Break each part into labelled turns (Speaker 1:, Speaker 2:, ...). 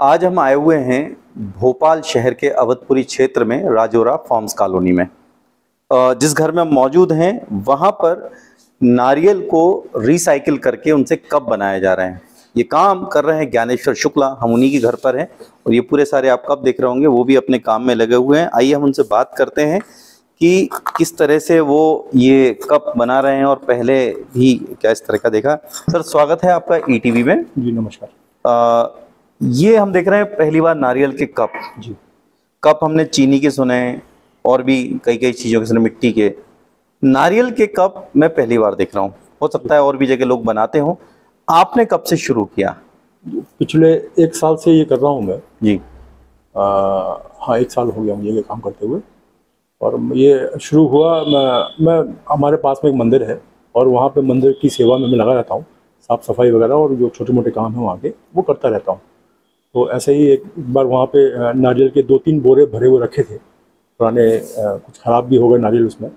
Speaker 1: आज हम आए हुए हैं भोपाल शहर के अवधपुरी क्षेत्र में राजौरा फार्म्स कॉलोनी में। जिस घर में हम मौजूद हैं वहाँ पर नारियल को रिसाइकिल करके उनसे कप बनाए जा रहे हैं। ये काम कर रहे हैं ज्ञानेश्वर शुक्ला, हम उन्हीं के घर पर हैं और ये पूरे सारे आप कप देख रहे होंगे, वो भी अपने काम में लगे हुए हैं। आइए हम उनसे बात करते हैं कि किस तरह से वो ये कप बना रहे हैं और पहले भी क्या इस तरह का देखा। सर, स्वागत है आपका ईटीवी में।
Speaker 2: जी नमस्कार।
Speaker 1: ये हम देख रहे हैं पहली बार नारियल के कप।
Speaker 2: जी,
Speaker 1: कप हमने चीनी के सुने और भी कई कई चीज़ों के सुने, मिट्टी के। नारियल के कप मैं पहली बार देख रहा हूँ। हो सकता है और भी जगह लोग बनाते हों। आपने कब से शुरू किया?
Speaker 2: पिछले 1 साल से ये कर रहा हूँ मैं।
Speaker 1: जी।
Speaker 2: हाँ, 1 साल हो गया मुझे ये काम करते हुए। और ये शुरू हुआ, मैं हमारे पास में एक मंदिर है और वहाँ पे मंदिर की सेवा में मैं लगा रहता हूँ। साफ़ सफाई वगैरह और जो छोटे मोटे काम हैं वहाँ के वो करता रहता हूँ। तो ऐसे ही एक बार वहाँ पे नारियल के 2-3 बोरे भरे हुए रखे थे पुराने। कुछ ख़राब भी हो गए नारियल उसमें,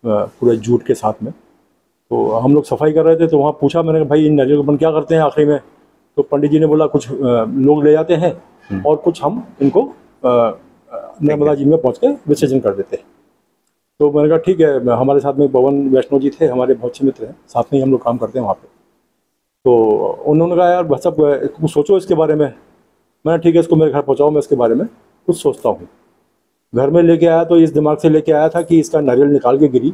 Speaker 2: पूरे जूट के साथ में। तो हम लोग सफाई कर रहे थे तो वहाँ पूछा मैंने, भाई इन नारियल को अपन क्या करते हैं आखिरी में? तो पंडित जी ने बोला कुछ लोग ले जाते हैं और कुछ हम इनको नर्मदा जी में पहुँच के विसर्जन कर देते हैं। तो मैंने कहा ठीक है। हमारे साथ में पवन वैष्णव जी थे, हमारे बहुत से मित्र हैं, साथ में ही हम लोग काम करते हैं वहाँ पर। तो उन्होंने कहा यार सब कुछ सोचो इसके बारे में। मैंने ठीक है, इसको मेरे घर पहुँचाओ, मैं इसके बारे में कुछ सोचता हूँ। घर में लेके आया तो इस दिमाग से लेके आया था कि इसका नारियल निकाल के गिरी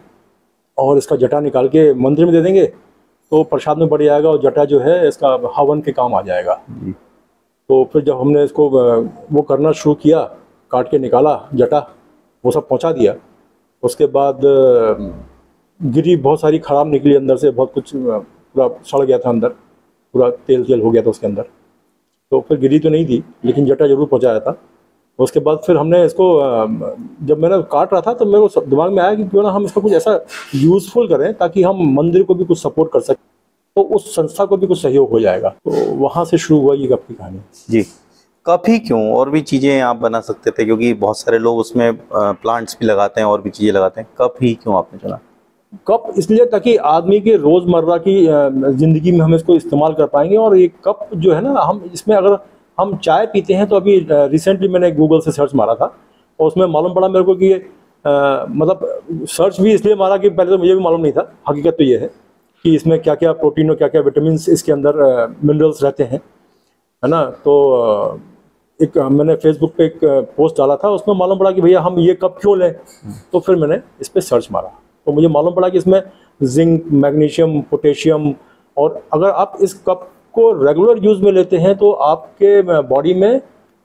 Speaker 2: और इसका जटा निकाल के मंदिर में दे देंगे तो प्रसाद में बढ़ जाएगा और जटा जो है इसका हवन के काम आ जाएगा। तो फिर जब हमने इसको वो करना शुरू किया, काट के निकाला जटा, वो सब पहुँचा दिया। उसके बाद गिरी बहुत सारी ख़राब निकली अंदर से, बहुत कुछ पूरा सड़ गया था अंदर, पूरा तेल तेल हो गया था उसके अंदर। तो फिर गिरी तो नहीं थी लेकिन जटा जरूर पहुँचाया था। उसके बाद फिर हमने इसको जब मैंने काट रहा था तो मेरे को दिमाग में आया कि क्यों ना हम इसका कुछ ऐसा यूज़फुल करें ताकि हम मंदिर को भी कुछ सपोर्ट कर सकें, तो उस संस्था को भी कुछ सहयोग हो जाएगा। तो वहाँ से शुरू हुआ ये कप की कहानी।
Speaker 1: जी। कप ही क्यों, और भी चीज़ें आप बना सकते थे, क्योंकि बहुत सारे लोग उसमें प्लांट्स भी लगाते हैं और भी चीज़ें लगाते हैं। कप ही क्यों आपने चुना?
Speaker 2: कप इसलिए ताकि आदमी के रोज़मर्रा की ज़िंदगी में हम इसको इस्तेमाल कर पाएंगे। और ये कप जो है ना, हम इसमें अगर हम चाय पीते हैं तो अभी रिसेंटली मैंने गूगल से सर्च मारा था और उसमें मालूम पड़ा मेरे को कि ये मतलब सर्च भी इसलिए मारा कि पहले तो मुझे भी मालूम नहीं था। हकीकत तो ये है कि इसमें क्या क्या प्रोटीन और क्या क्या विटामिन इसके अंदर मिनरल्स रहते हैं, है ना। तो एक मैंने फेसबुक पे एक पोस्ट डाला था, उसमें मालूम पड़ा कि भैया हम ये कप क्यों लें। तो फिर मैंने इस पर सर्च मारा तो मुझे मालूम पड़ा कि इसमें जिंक, मैग्नीशियम, पोटेशियम, और अगर आप इस कप को रेगुलर यूज़ में लेते हैं तो आपके बॉडी में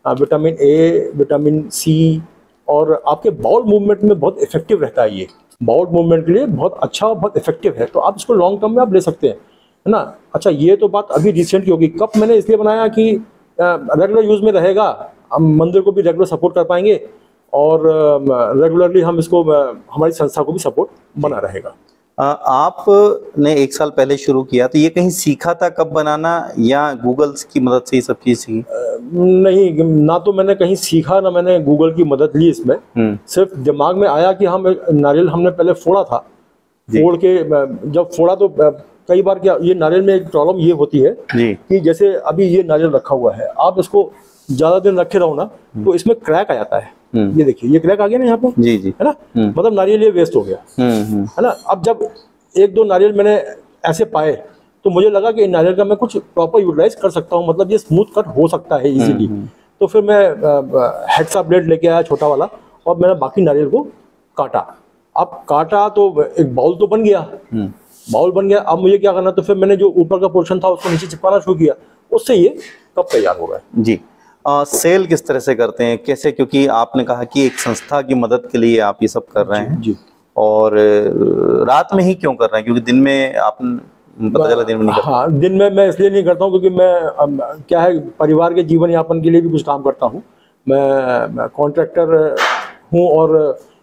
Speaker 2: विटामिन ए, विटामिन सी और आपके बाउल मूवमेंट में बहुत इफेक्टिव रहता है। ये बाउल मूवमेंट के लिए बहुत अच्छा और बहुत इफेक्टिव है। तो आप इसको लॉन्ग टर्म में आप ले सकते हैं, है ना। अच्छा, ये तो बात अभी रिसेंट की होगी। कप मैंने इसलिए बनाया कि रेगुलर यूज़ में रहेगा, हम मंदिर को भी रेगुलर सपोर्ट कर पाएंगे और रेगुलरली हम इसको हमारी संस्था को भी सपोर्ट बना रहेगा।
Speaker 1: आपने 1 साल पहले शुरू किया तो ये कहीं सीखा था कप बनाना या गूगल की मदद से ये सब चीज़ सीखी?
Speaker 2: नहीं, ना तो मैंने कहीं सीखा ना मैंने गूगल की मदद ली इसमें। सिर्फ दिमाग में आया कि हम नारियल हमने पहले फोड़ा था। फोड़ के जब फोड़ा तो कई बार क्या, ये नारियल में एक प्रॉब्लम ये होती है कि जैसे अभी ये नारियल रखा हुआ है, आप इसको ज़्यादा दिन रखे रहो ना तो इसमें क्रैक आ जाता है। ये देखिए, ये क्रैक आ गया ना यहाँ पे।
Speaker 1: जी जी,
Speaker 2: है ना। मतलब नारियल ये वेस्ट हो गया, है ना। अब जब 1-2 नारियल मैंने ऐसे पाए तो मुझे लगा कि इन नारियल का मैं कुछ प्रॉपर यूटिलाइज कर सकता हूँ, मतलब ये स्मूथ कट हो सकता है इजीली। तो फिर मैं हेक्सा ब्लेड लेके आया छोटा वाला और मैंने बाकी नारियल को काटा। अब काटा तो एक बाउल तो बन गया, बाउल बन गया। अब मुझे क्या करना, तो फिर मैंने जो ऊपर का पोर्शन था उसको नीचे चिपकाना शुरू किया, उससे ये कप तैयार हो गया।
Speaker 1: जी। सेल किस तरह से करते हैं, कैसे? क्योंकि आपने कहा कि एक संस्था की मदद के लिए आप ये सब कर रहे हैं।
Speaker 2: जी।
Speaker 1: और रात में ही क्यों कर रहे हैं? क्योंकि दिन में आप पता चला दिन में नहीं करते।
Speaker 2: हाँ, दिन में मैं इसलिए नहीं करता हूँ क्योंकि मैं क्या है, परिवार के जीवन यापन के लिए भी कुछ काम करता हूँ। मैं कॉन्ट्रैक्टर हूँ और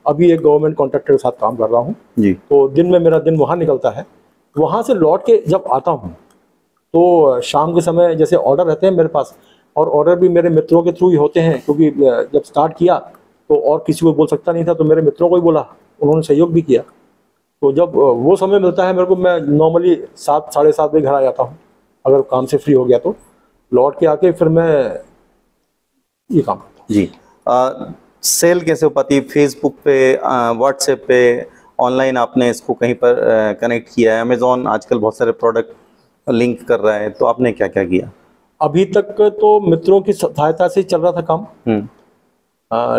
Speaker 2: अभी एक गवर्नमेंट कॉन्ट्रैक्टर के साथ काम कर रहा हूँ जी। तो दिन में मेरा दिन वहाँ निकलता है। वहाँ से लौट के जब आता हूँ तो शाम के समय जैसे ऑर्डर रहते हैं मेरे पास, और ऑर्डर भी मेरे मित्रों के थ्रू ही होते हैं क्योंकि जब स्टार्ट किया तो और किसी को बोल सकता नहीं था, तो मेरे मित्रों को ही बोला, उन्होंने सहयोग भी किया। तो जब वो समय मिलता है मेरे को, मैं नॉर्मली 7, साढ़े 7 बजे घर आ जाता हूँ। अगर काम से फ्री हो गया तो लौट के आके फिर मैं ये काम करता हूँ।
Speaker 1: जी। सेल कैसे हो पाती है? फेसबुक पे, व्हाट्सएप पे, ऑनलाइन आपने इसको कहीं पर कनेक्ट किया है? अमेजोन आजकल बहुत सारे प्रोडक्ट लिंक कर रहा है, तो आपने क्या क्या किया?
Speaker 2: अभी तक तो मित्रों की सहायता से चल रहा था काम।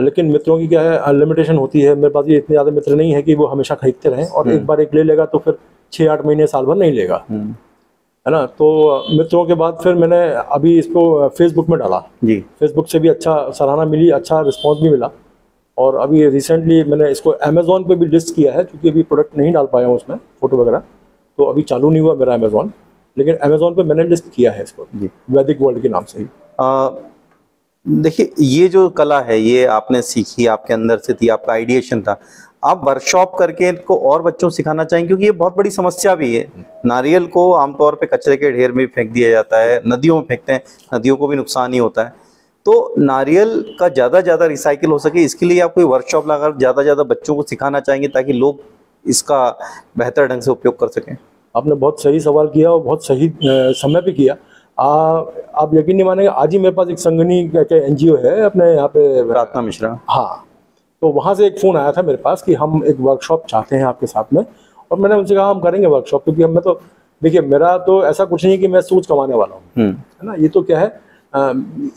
Speaker 2: लेकिन मित्रों की क्या है, लिमिटेशन होती है। मेरे पास ये इतने ज़्यादा मित्र नहीं है कि वो हमेशा खरीदते रहें, और एक बार एक ले लेगा तो फिर 6-8 महीने साल भर नहीं लेगा, है ना। तो मित्रों के बाद फिर मैंने अभी इसको फेसबुक में डाला
Speaker 1: जी।
Speaker 2: फेसबुक से भी अच्छा सराहना मिली, अच्छा रिस्पांस भी मिला। और अभी रिसेंटली मैंने इसको अमेजोन पे भी लिस्ट किया है, क्योंकि अभी प्रोडक्ट नहीं डाल पाया हूँ उसमें, फोटो वगैरह, तो अभी चालू नहीं हुआ मेरा अमेजोन, लेकिन अमेजोन पे मैंने लिस्ट किया है इसको वैदिक वर्ल्ड के नाम से ही।
Speaker 1: देखिए, ये जो कला है ये आपने सीखी, आपके अंदर से थी, आपका आइडिएशन था। आप वर्कशॉप करके इनको और बच्चों को सिखाना चाहेंगे, क्योंकि ये बहुत बड़ी समस्या भी है। नारियल को आमतौर पे कचरे के ढेर में फेंक दिया जाता है, नदियों में फेंकते हैं, नदियों को भी नुकसान ही होता है। तो नारियल का ज़्यादा रिसाइकिल हो सके, इसके लिए आप कोई वर्कशॉप लगाकर ज़्यादा बच्चों को सिखाना चाहेंगे, ताकि लोग इसका बेहतर ढंग से उपयोग कर सकें?
Speaker 2: आपने बहुत सही सवाल किया और बहुत सही समय पे किया। आप यकीन नहीं मानेंगे, आज ही मेरे पास एक संगनी के एनजीओ है अपने यहाँ पे,
Speaker 1: प्रार्थना मिश्रा।
Speaker 2: हाँ, तो वहाँ से एक फ़ोन आया था मेरे पास कि हम एक वर्कशॉप चाहते हैं आपके साथ में। और मैंने उनसे कहा हम करेंगे वर्कशॉप, क्योंकि हमें तो देखिए, मेरा तो ऐसा कुछ नहीं है कि मैं सूझ कमाने वाला हूँ, है ना। ये तो क्या है,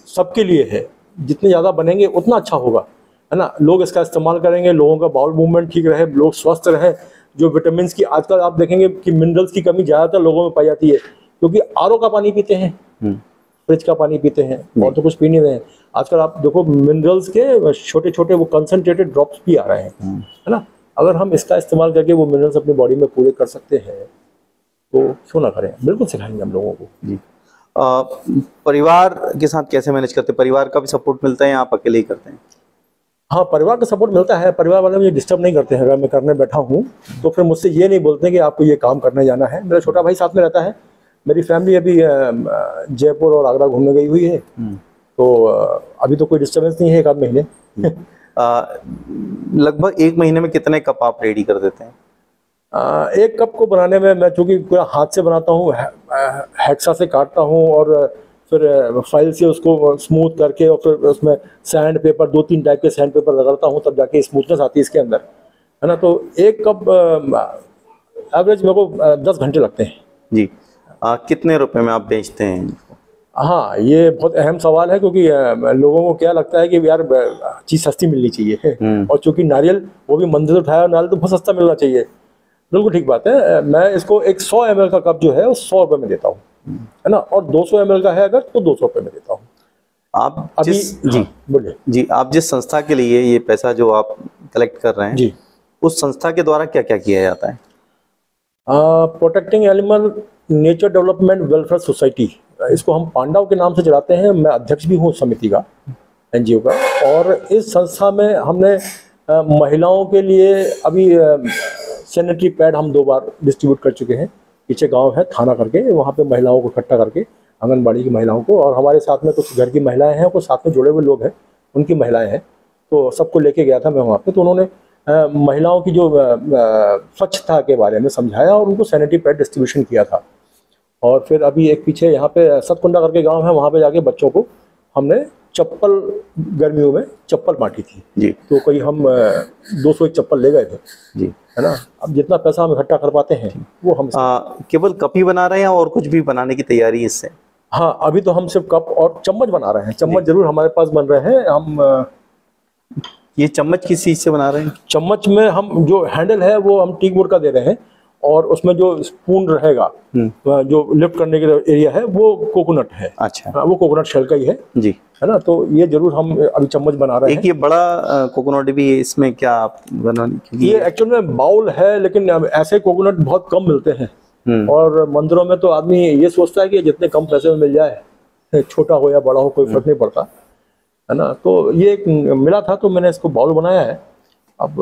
Speaker 2: सबके लिए है। जितने ज़्यादा बनेंगे उतना अच्छा होगा, है ना। लोग इसका इस्तेमाल करेंगे, लोगों का बाउल मूवमेंट ठीक रहे, लोग स्वस्थ रहें। जो विटामिन की आजकल आप देखेंगे कि मिनरल्स की कमी ज़्यादातर लोगों में पाई जाती है, क्योंकि आरओ का पानी पीते हैं, फ्रिज का पानी पीते हैं, और तो कुछ पी नहीं रहे हैं। आजकल आप देखो मिनरल्स के छोटे छोटे वो कंसंट्रेटेड ड्रॉप्स भी आ रहे हैं, है ना। अगर हम इसका इस्तेमाल करके वो मिनरल्स अपनी बॉडी में पूरे कर सकते हैं तो क्यों ना करें, बिल्कुल सिखाएंगे हम लोगों को। जी।
Speaker 1: परिवार के साथ कैसे मैनेज करते हैं? परिवार का भी सपोर्ट मिलता है या आप अकेले ही करते हैं?
Speaker 2: हाँ, परिवार का सपोर्ट मिलता है। परिवार वाले मुझे डिस्टर्ब नहीं करते हैं। अगर मैं करने बैठा हूँ तो फिर मुझसे ये नहीं बोलते कि आपको ये काम करने जाना है। मेरा छोटा भाई साथ में रहता है। मेरी फैमिली अभी जयपुर और आगरा घूमने गई हुई है, तो अभी तो कोई डिस्टर्बेंस नहीं है 1 आध महीने।
Speaker 1: लगभग 1 महीने में कितने कप आप रेडी कर देते हैं?
Speaker 2: 1 कप को बनाने में मैं चूँकि पूरा हाथ से बनाता हूँ, हेक्सा से काटता हूँ, और फिर फाइल से उसको स्मूथ करके, और फिर उसमें सैंड पेपर, 2-3 टाइप के सैंड पेपर लगाता हूँ, तब जाके स्मूथनेस आती है इसके अंदर, है ना। तो 1 कप एवरेज मेरे को 10 घंटे लगते हैं। जी।
Speaker 1: कितने रुपए में आप बेचते हैं?
Speaker 2: हाँ, ये बहुत अहम सवाल है, क्योंकि लोगों को क्या लगता है कि यार चीज़ सस्ती मिलनी चाहिए, और चूँकि नारियल वो भी मंदिर से उठाया नारियल तो बहुत सस्ता मिलना चाहिए। बिल्कुल ठीक बात है। मैं इसको एक 100 ml का कप जो है वो 100 रुपये में देता हूँ, है ना, और 200 ml का है अगर तो 200 रुपये में देता हूँ।
Speaker 1: आप अभी जी
Speaker 2: बोलिए
Speaker 1: जी, आप जिस संस्था के लिए ये पैसा जो आप कलेक्ट कर रहे हैं
Speaker 2: जी,
Speaker 1: उस संस्था के द्वारा क्या क्या किया जाता है?
Speaker 2: Protecting animal nature development welfare society, इसको हम पांडव के नाम से चलाते हैं। मैं अध्यक्ष भी हूँ समिति का, एनजीओ का। और इस संस्था में हमने महिलाओं के लिए अभी सैनिटरी पैड हम 2 बार डिस्ट्रीब्यूट कर चुके हैं। पीछे गांव है थाना करके, वहाँ पे महिलाओं को इकट्ठा करके, आंगनबाड़ी की महिलाओं को, और हमारे साथ में कुछ घर की महिलाएं हैं, कुछ साथ में जुड़े हुए लोग हैं, उनकी महिलाएं हैं, तो सबको लेके गया था मैं वहाँ पे। तो उन्होंने महिलाओं की जो स्वच्छता के बारे में समझाया और उनको सैनिटरी पैड डिस्ट्रीब्यूशन किया था। और फिर अभी एक पीछे यहाँ पे सतकुंडा करके गांव है, वहाँ पे जाके बच्चों को हमने चप्पल, गर्मियों में चप्पल बांटी थी जी। तो कोई हम 201 चप्पल ले गए थे जी, है ना। अब जितना पैसा हम इकट्ठा कर पाते हैं वो हम
Speaker 1: केवल कप ही बना रहे हैं और कुछ भी बनाने की तैयारी है इससे?
Speaker 2: हाँ, अभी तो हम सिर्फ कप और चम्मच बना रहे हैं। चम्मच जरूर हमारे पास बन रहे हैं। हम
Speaker 1: ये चम्मच किस चीज़ से बना रहे हैं?
Speaker 2: चम्मच में हम जो हैंडल है वो हम टीक वुड का दे रहे हैं, और उसमें जो स्पून रहेगा, जो लिफ्ट करने के एरिया है, वो कोकोनट है।
Speaker 1: अच्छा,
Speaker 2: वो कोकोनट शेल का ही है जी, है ना। तो ये जरूर हम अभी चम्मच बना रहे हैं।
Speaker 1: एक ये बड़ा कोकोनट भी है, इसमें क्या आप बनाने?
Speaker 2: ये एक्चुअल में बाउल है, लेकिन ऐसे कोकोनट बहुत कम मिलते हैं, और मंदिरों में तो आदमी ये सोचता है कि जितने कम पैसे में मिल जाए, छोटा हो या बड़ा हो कोई फर्क नहीं पड़ता, है ना। तो ये एक मिला था तो मैंने इसको बाउल बनाया है। अब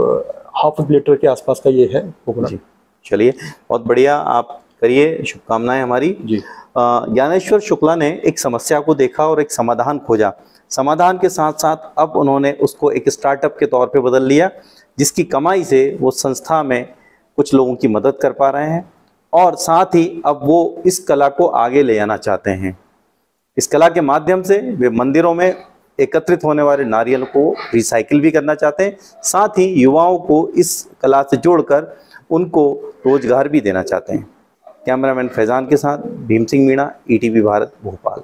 Speaker 2: 1/2 लीटर के आसपास का ये है कोकोनट।
Speaker 1: चलिए, बहुत बढ़िया, आप करिए, शुभकामनाएं हमारी जी। ज्ञानेश्वर शुक्ला ने एक समस्या को देखा और एक समाधान खोजा। समाधान के साथ साथ अब उन्होंने उसको एक स्टार्टअप के तौर पे बदल लिया, जिसकी कमाई से वो संस्था में कुछ लोगों की मदद कर पा रहे हैं, और साथ ही अब वो इस कला को आगे ले जाना चाहते हैं। इस कला के माध्यम से वे मंदिरों में एकत्रित होने वाले नारियल को रिसाइकिल भी करना चाहते हैं, साथ ही युवाओं को इस कला से जोड़कर उनको रोजगार भी देना चाहते हैं। कैमरामैन फैजान के साथ भीम सिंह मीणा, ईटीवी भारत, भोपाल।